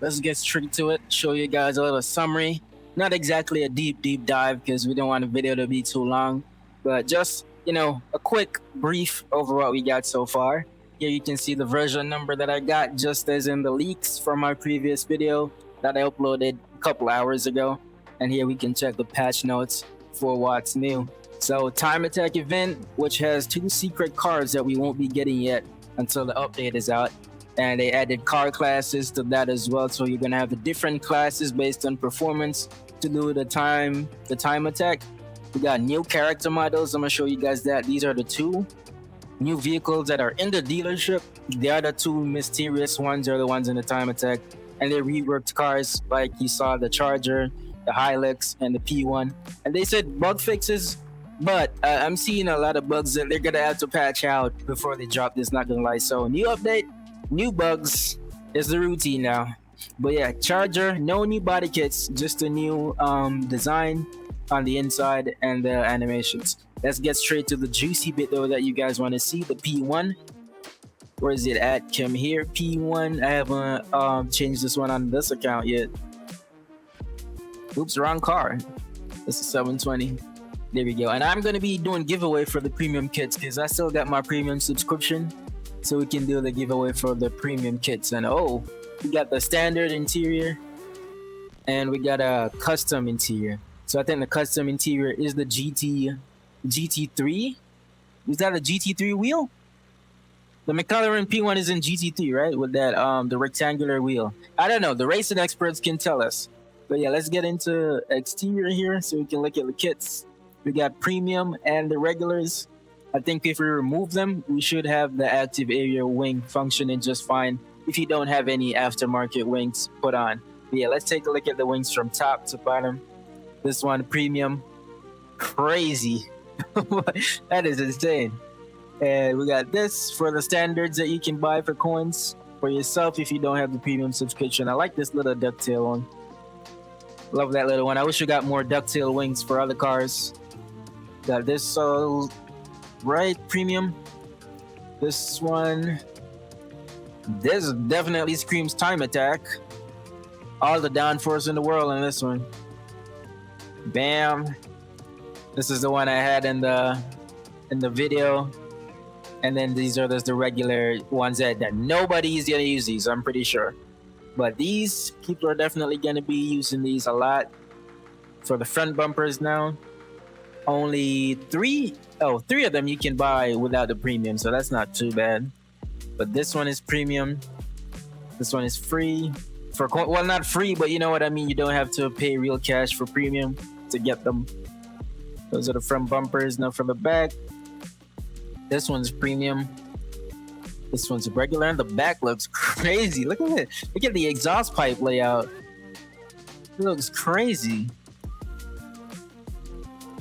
let's get straight to it. Show you guys a little summary. Not exactly a deep dive because we don't want the video to be too long, but just a quick brief over what we got so far. Here you can see the version number that I got, just as in the leaks from my previous video that I uploaded a couple hours ago. And here we can check the patch notes for what's new. So, Time Attack event, which has 2 secret cards that we won't be getting yet until the update is out. And they added car classes to that as well. So you're gonna have the different classes based on performance to do the time attack. We got new character models. I'm gonna show you guys that. These are the 2 new vehicles that are in the dealership. The other 2 mysterious ones are the ones in the time attack, and they reworked cars like you saw the Charger, the Hilux, and the P1. And they said bug fixes, but I'm seeing a lot of bugs that they're gonna have to patch out before they drop this. Not gonna lie. So new update, new bugs is the routine now. But yeah, Charger, no new body kits, just a new design on the inside and the animations. Let's get straight to the juicy bit though that you guys want to see, the P1. Where is it at? Come here, P1. I haven't changed this one on this account yet. Oops, wrong car. This is 720. There we go. And I'm going to be doing giveaway for the premium kits because I still got my premium subscription. So we can do the giveaway for the premium kits. And we got the standard interior and we got a custom interior. So I think the custom interior is the GT3. Is that a GT3 wheel? The McLaren P1 is in GT3, right? With that the rectangular wheel. I don't know. The racing experts can tell us. But yeah, let's get into exterior here so we can look at the kits. We got premium and the regulars. I think if we remove them, we should have the active area wing functioning just fine if you don't have any aftermarket wings put on. But yeah, let's take a look at the wings from top to bottom. This one, premium. Crazy. That is insane. And we got this for the standards that you can buy for coins for yourself if you don't have the premium subscription. I like this little ducktail one. Love that little one. I wish we got more ducktail wings for other cars. Got this right premium. This one, this definitely screams time attack. All the downforce in the world in this one. Bam. This is the one I had in the video. And then these are just the regular ones that nobody's gonna use these, I'm pretty sure. But these people are definitely gonna be using these a lot. For the front bumpers now, only three of them you can buy without the premium, so that's not too bad. But this one is premium. This one is free. Well, not free, but you know what I mean. You don't have to pay real cash for premium to get them. Those are the front bumpers. Now for the back, this one's premium. This one's regular, and the back looks crazy. Look at it. Look at the exhaust pipe layout. It looks crazy.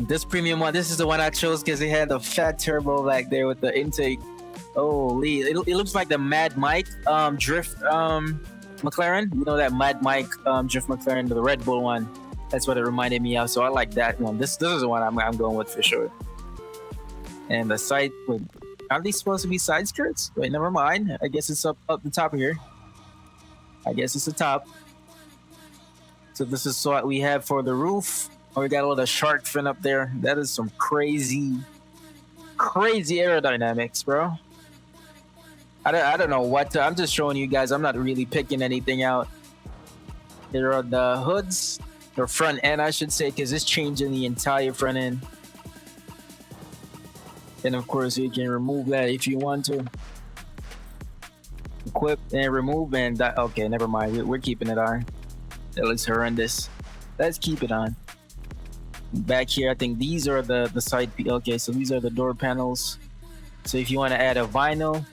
This premium one, this is the one I chose because it had the fat turbo back there with the intake. Holy, it looks like the Mad Mike drift McLaren. You know that Mad Mike drift McLaren, the Red Bull one. That's what it reminded me of. So I like that one. This is the one I'm going with for sure. And the side, wait, are these supposed to be side skirts? Wait, never mind. I guess it's up the top here. I guess it's the top. So this is what we have for the roof. Oh, we got a little shark fin up there. That is some crazy aerodynamics, bro. I don't know what to, I'm just showing you guys. I'm not really picking anything out. Here are the hoods, or front end, I should say, because it's changing the entire front end. And of course, you can remove that if you want to. Equip and remove and okay, never mind. We're keeping it on. That looks horrendous. Let's keep it on. Back here, I think these are the side. Okay, so these are the door panels. So if you want to add a vinyl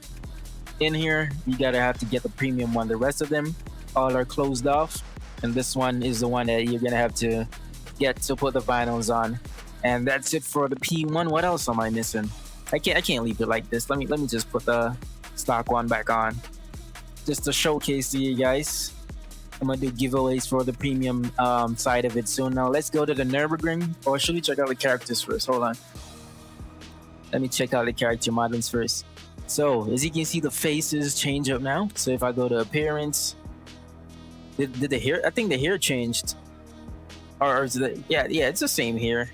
in here, you gotta have to get the premium one. The rest of them all are closed off, and this one is the one that you're gonna have to get to put the vinyls on. And that's it for the P1. What else am I missing? I can't leave it like this. Let me just put the stock one back on, just to showcase to you guys. I'm gonna do giveaways for the premium side of it soon. Now let's go to the Nürburgring, or should we check out the characters first? Hold on. Let me check out the character models first. So as you can see, the faces change up now. So if I go to appearance, Did the hair? I think the hair changed, or is it? Yeah, it's the same hair.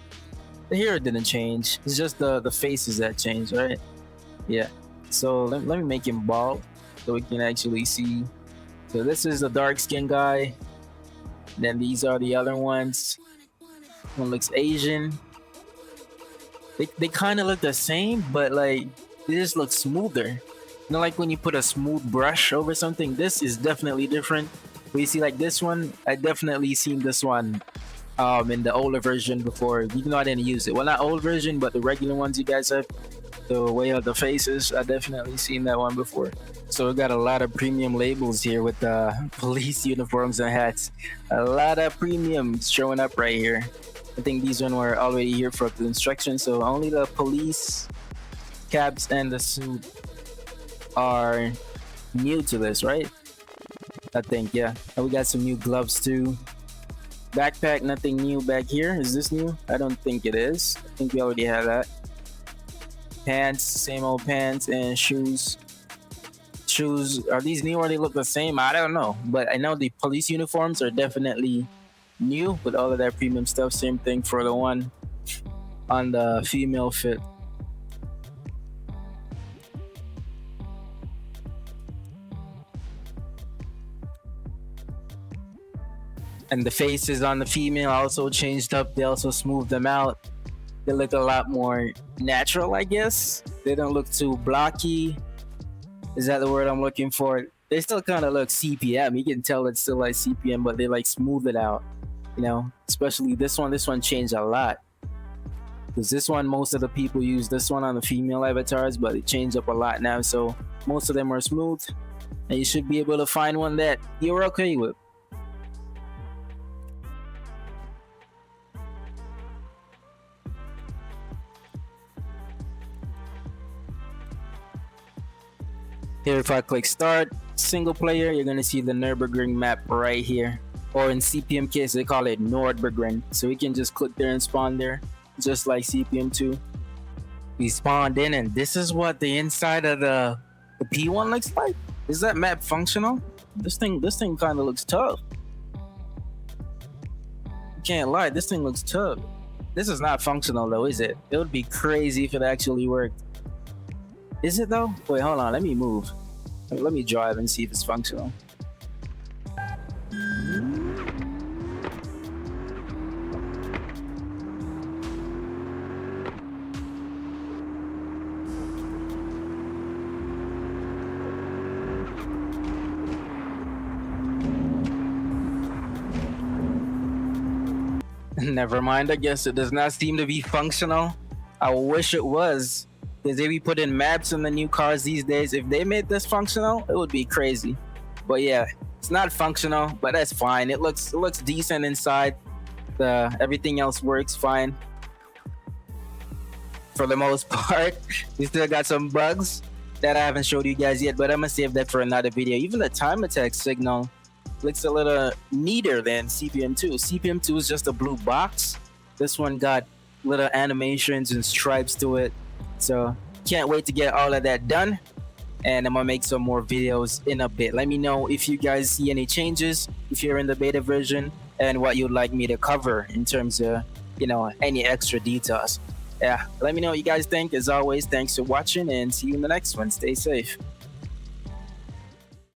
The hair didn't change. It's just the faces that changed, right? Yeah. So let me make him bald so we can actually see. So this is the dark skin guy. Then these are the other ones. One looks Asian. They kind of look the same, but like they just look smoother. You know, like when you put a smooth brush over something. This is definitely different. But you see, like this one, I definitely seen this one in the older version before. Even though I didn't use it. Well, not old version, but the regular ones you guys have. The way of the faces, I definitely seen that one before. So we got a lot of premium labels here with police uniforms and hats. A lot of premiums showing up right here. I think these one were already here for the instructions, so only the police caps and the suit are new to this, right? I think, yeah. And we got some new gloves too. Backpack, nothing new back here. Is this new? I don't think it is. I think we already have that. Pants, same old pants, and shoes. Shoes, are these new or they look the same? I don't know. But I know the police uniforms are definitely new with all of that premium stuff. Same thing for the one on the female fit. And the faces on the female also changed up. They also smoothed them out. They look a lot more natural, I guess. They don't look too blocky. Is that the word I'm looking for? They still kind of look CPM. You can tell it's still like CPM, but they like smooth it out. You know, especially this one. This one changed a lot. Because this one, most of the people use this one on the female avatars, but it changed up a lot now. So most of them are smooth. And you should be able to find one that you're okay with. Here, if I click start single player, you're gonna see the Nürburgring map right here. Or in CPM case, they call it Nürburgring. So we can just click there and spawn there, just like CPM2. We spawned in, and this is what the inside of the P1 looks like. Is that map functional? This thing kind of looks tough. Can't lie, this thing looks tough. This is not functional though, is it? It would be crazy if it actually worked. Is it though? Wait, hold on. Let me move. Let me drive and see if it's functional. Never mind. I guess it does not seem to be functional. I wish it was. Because if we put in maps in the new cars these days, if they made this functional, it would be crazy. But yeah, it's not functional, but that's fine. It looks decent inside. Everything else works fine. For the most part, we still got some bugs that I haven't showed you guys yet, but I'm gonna save that for another video. Even the time attack signal looks a little neater than CPM2. CPM2 is just a blue box. This one got little animations and stripes to it. So can't wait to get all of that done, and I'm gonna make some more videos in a bit. Let me know if you guys see any changes if you're in the beta version, and what you'd like me to cover in terms of, you know, any extra details. Yeah, let me know what you guys think. As always, thanks for watching, and see you in the next one. Stay safe.